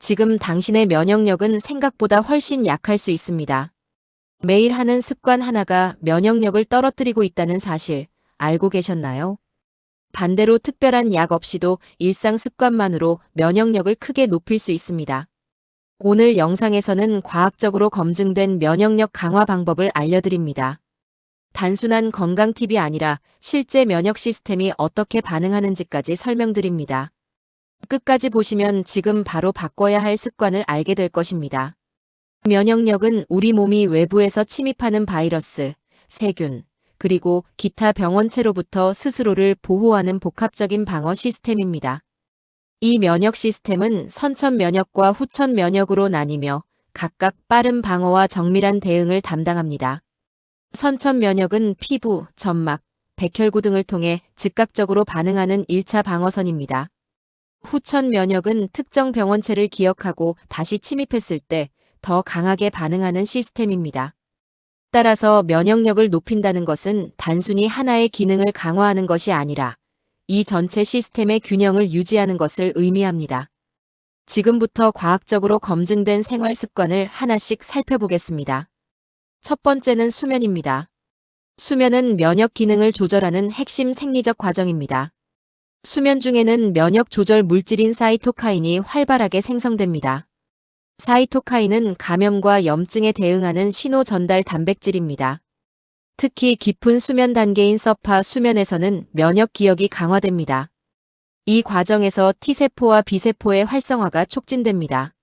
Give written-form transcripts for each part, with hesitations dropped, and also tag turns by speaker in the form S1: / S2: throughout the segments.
S1: 지금 당신의 면역력은 생각보다 훨씬 약할 수 있습니다. 매일 하는 습관 하나가 면역력을 떨어뜨리고 있다는 사실 알고 계셨나요? 반대로 특별한 약 없이도 일상 습관만으로 면역력을 크게 높일 수 있습니다. 오늘 영상에서는 과학적으로 검증된 면역력 강화 방법을 알려드립니다. 단순한 건강 팁이 아니라 실제 면역 시스템이 어떻게 반응하는지까지 설명드립니다. 끝까지 보시면 지금 바로 바꿔야 할 습관을 알게 될 것입니다. 면역력은 우리 몸이 외부에서 침입하는 바이러스, 세균, 그리고 기타 병원체로부터 스스로를 보호하는 복합적인 방어 시스템입니다. 이 면역 시스템은 선천 면역과 후천 면역으로 나뉘며 각각 빠른 방어와 정밀한 대응을 담당합니다. 선천 면역은 피부, 점막, 백혈구 등을 통해 즉각적으로 반응하는 1차 방어선입니다. 후천 면역은 특정 병원체를 기억하고 다시 침입했을 때 더 강하게 반응하는 시스템입니다. 따라서 면역력을 높인다는 것은 단순히 하나의 기능을 강화하는 것이 아니라 이 전체 시스템의 균형을 유지하는 것을 의미합니다. 지금부터 과학적으로 검증된 생활 습관을 하나씩 살펴보겠습니다. 첫 번째는 수면입니다. 수면은 면역 기능을 조절하는 핵심 생리적 과정입니다. 수면 중에는 면역 조절 물질인 사이토카인이 활발하게 생성됩니다. 사이토카인은 감염과 염증에 대응하는 신호 전달 단백질입니다. 특히 깊은 수면 단계인 서파 수면에서는 면역 기억이 강화됩니다. 이 과정에서 T세포와 B세포의 활성화가 촉진됩니다.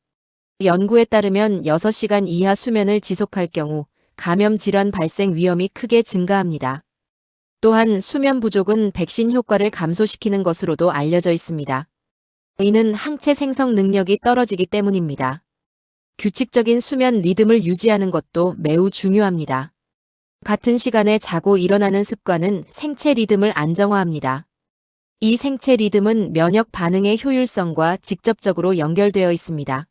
S1: 연구에 따르면 6시간 이하 수면을 지속할 경우 감염 질환 발생 위험이 크게 증가합니다. 또한 수면 부족은 백신 효과를 감소시키는 것으로도 알려져 있습니다. 이는 항체 생성 능력이 떨어지기 때문입니다. 규칙적인 수면 리듬을 유지하는 것도 매우 중요합니다. 같은 시간에 자고 일어나는 습관은 생체 리듬을 안정화합니다. 이 생체 리듬은 면역 반응의 효율성과 직접적으로 연결되어 있습니다.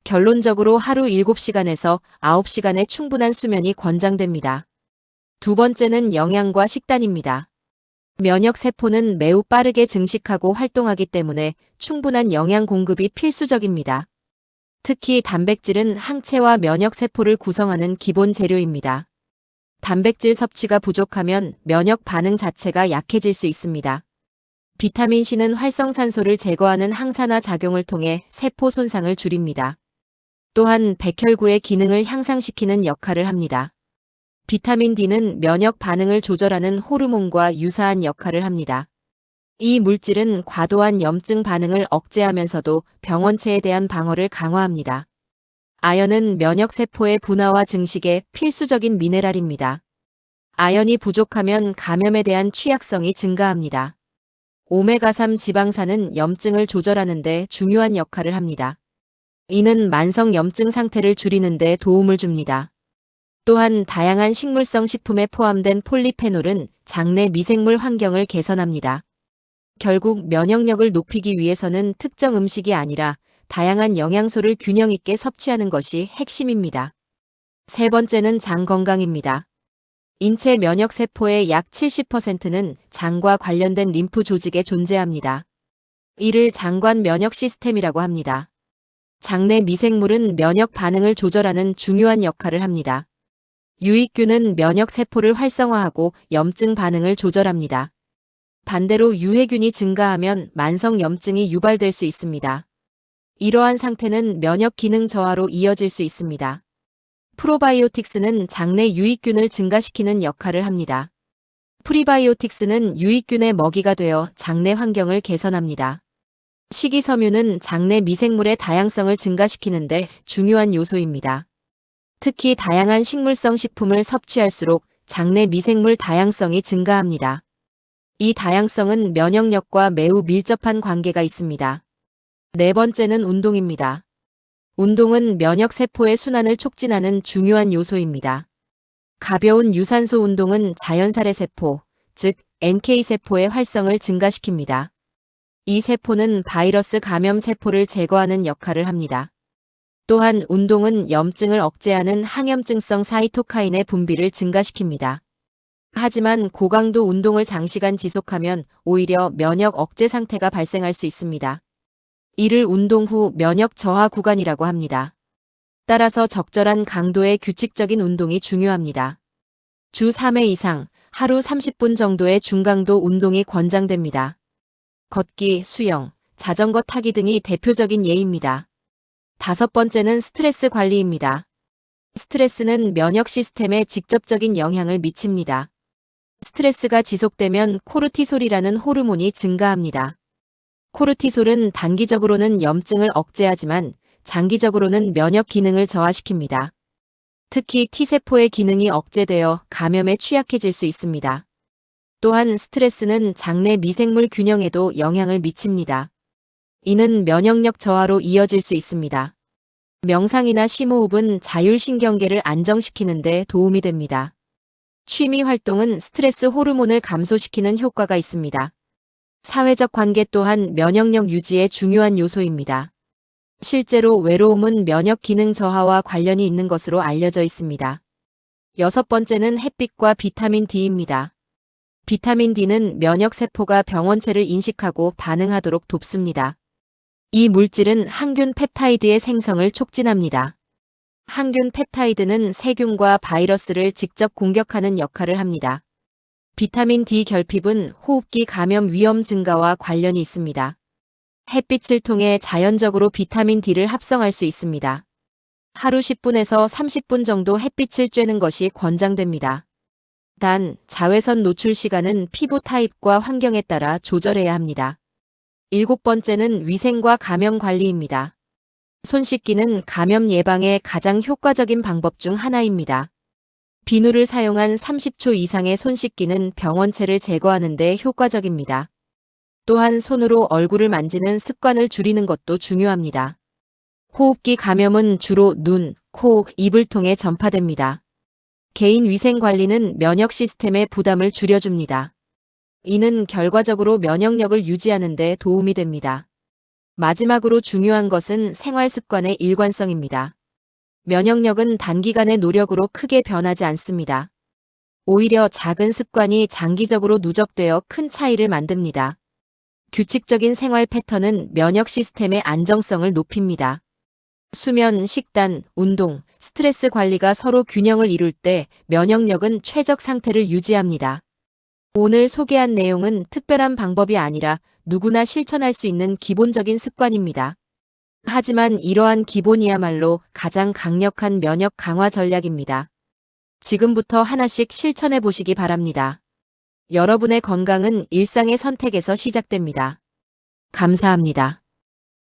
S1: 결론적으로 하루 7시간에서 9시간의 충분한 수면이 권장됩니다. 두 번째는 영양과 식단입니다. 면역 세포는 매우 빠르게 증식하고 활동하기 때문에 충분한 영양 공급이 필수적입니다. 특히 단백질은 항체와 면역 세포를 구성하는 기본 재료입니다. 단백질 섭취가 부족하면 면역 반응 자체가 약해질 수 있습니다. 비타민C는 활성산소를 제거하는 항산화 작용을 통해 세포 손상을 줄입니다. 또한 백혈구의 기능을 향상시키는 역할을 합니다. 비타민 D는 면역 반응을 조절하는 호르몬과 유사한 역할을 합니다. 이 물질은 과도한 염증 반응을 억제하면서도 병원체에 대한 방어를 강화합니다. 아연은 면역세포의 분화와 증식에 필수적인 미네랄입니다. 아연이 부족하면 감염에 대한 취약성이 증가합니다. 오메가3 지방산은 염증을 조절하는 데 중요한 역할을 합니다. 이는 만성 염증 상태를 줄이는 데 도움을 줍니다. 또한 다양한 식물성 식품에 포함된 폴리페놀은 장내 미생물 환경을 개선합니다. 결국 면역력을 높이기 위해서는 특정 음식이 아니라 다양한 영양소를 균형 있게 섭취하는 것이 핵심입니다. 세 번째는 장 건강입니다. 인체 면역 세포의 약 70%는 장과 관련된 림프 조직에 존재합니다. 이를 장관 면역 시스템이라고 합니다. 장내 미생물은 면역 반응을 조절하는 중요한 역할을 합니다. 유익균은 면역 세포를 활성화하고 염증 반응을 조절합니다. 반대로 유해균이 증가하면 만성 염증이 유발될 수 있습니다. 이러한 상태는 면역 기능 저하로 이어질 수 있습니다. 프로바이오틱스는 장내 유익균을 증가시키는 역할을 합니다. 프리바이오틱스는 유익균의 먹이가 되어 장내 환경을 개선합니다. 식이섬유는 장내 미생물의 다양성을 증가시키는데 중요한 요소입니다. 특히 다양한 식물성 식품을 섭취할수록 장내 미생물 다양성이 증가합니다. 이 다양성은 면역력과 매우 밀접한 관계가 있습니다. 네 번째는 운동입니다. 운동은 면역세포의 순환을 촉진하는 중요한 요소입니다. 가벼운 유산소 운동은 자연살해세포, 즉 NK세포의 활성을 증가시킵니다. 이 세포는 바이러스 감염 세포를 제거하는 역할을 합니다. 또한 운동은 염증을 억제하는 항염증성 사이토카인의 분비를 증가시킵니다. 하지만 고강도 운동을 장시간 지속하면 오히려 면역 억제 상태가 발생할 수 있습니다. 이를 운동 후 면역 저하 구간이라고 합니다. 따라서 적절한 강도의 규칙적인 운동이 중요합니다. 주 3회 이상, 하루 30분 정도의 중강도 운동이 권장됩니다. 걷기, 수영, 자전거 타기 등이 대표적인 예입니다. 다섯 번째는 스트레스 관리입니다. 스트레스는 면역 시스템에 직접적인 영향을 미칩니다. 스트레스가 지속되면 코르티솔이라는 호르몬이 증가합니다. 코르티솔은 단기적으로는 염증을 억제하지만 장기적으로는 면역 기능을 저하시킵니다. 특히 T세포의 기능이 억제되어 감염에 취약해질 수 있습니다. 또한 스트레스는 장내 미생물 균형에도 영향을 미칩니다. 이는 면역력 저하로 이어질 수 있습니다. 명상이나 심호흡은 자율신경계를 안정시키는 데 도움이 됩니다. 취미 활동은 스트레스 호르몬을 감소시키는 효과가 있습니다. 사회적 관계 또한 면역력 유지에 중요한 요소입니다. 실제로 외로움은 면역 기능 저하와 관련이 있는 것으로 알려져 있습니다. 여섯 번째는 햇빛과 비타민 D입니다. 비타민 D는 면역세포가 병원체를 인식하고 반응하도록 돕습니다. 이 물질은 항균 펩타이드의 생성을 촉진합니다. 항균 펩타이드는 세균과 바이러스를 직접 공격하는 역할을 합니다. 비타민 D 결핍은 호흡기 감염 위험 증가와 관련이 있습니다. 햇빛을 통해 자연적으로 비타민 D를 합성할 수 있습니다. 하루 10분에서 30분 정도 햇빛을 쬐는 것이 권장됩니다. 단, 자외선 노출 시간은 피부 타입과 환경에 따라 조절해야 합니다. 일곱 번째는 위생과 감염 관리입니다. 손 씻기는 감염 예방에 가장 효과적인 방법 중 하나입니다. 비누를 사용한 30초 이상의 손 씻기는 병원체를 제거하는 데 효과적입니다. 또한 손으로 얼굴을 만지는 습관을 줄이는 것도 중요합니다. 호흡기 감염은 주로 눈, 코, 입을 통해 전파됩니다. 개인 위생 관리는 면역 시스템의 부담을 줄여줍니다. 이는 결과적으로 면역력을 유지하는 데 도움이 됩니다. 마지막으로 중요한 것은 생활 습관의 일관성입니다. 면역력은 단기간의 노력으로 크게 변하지 않습니다. 오히려 작은 습관이 장기적으로 누적되어 큰 차이를 만듭니다. 규칙적인 생활 패턴은 면역 시스템의 안정성을 높입니다. 수면, 식단, 운동, 스트레스 관리가 서로 균형을 이룰 때 면역력은 최적 상태를 유지합니다. 오늘 소개한 내용은 특별한 방법이 아니라 누구나 실천할 수 있는 기본적인 습관입니다. 하지만 이러한 기본이야말로 가장 강력한 면역 강화 전략입니다. 지금부터 하나씩 실천해 보시기 바랍니다. 여러분의 건강은 일상의 선택에서 시작됩니다. 감사합니다.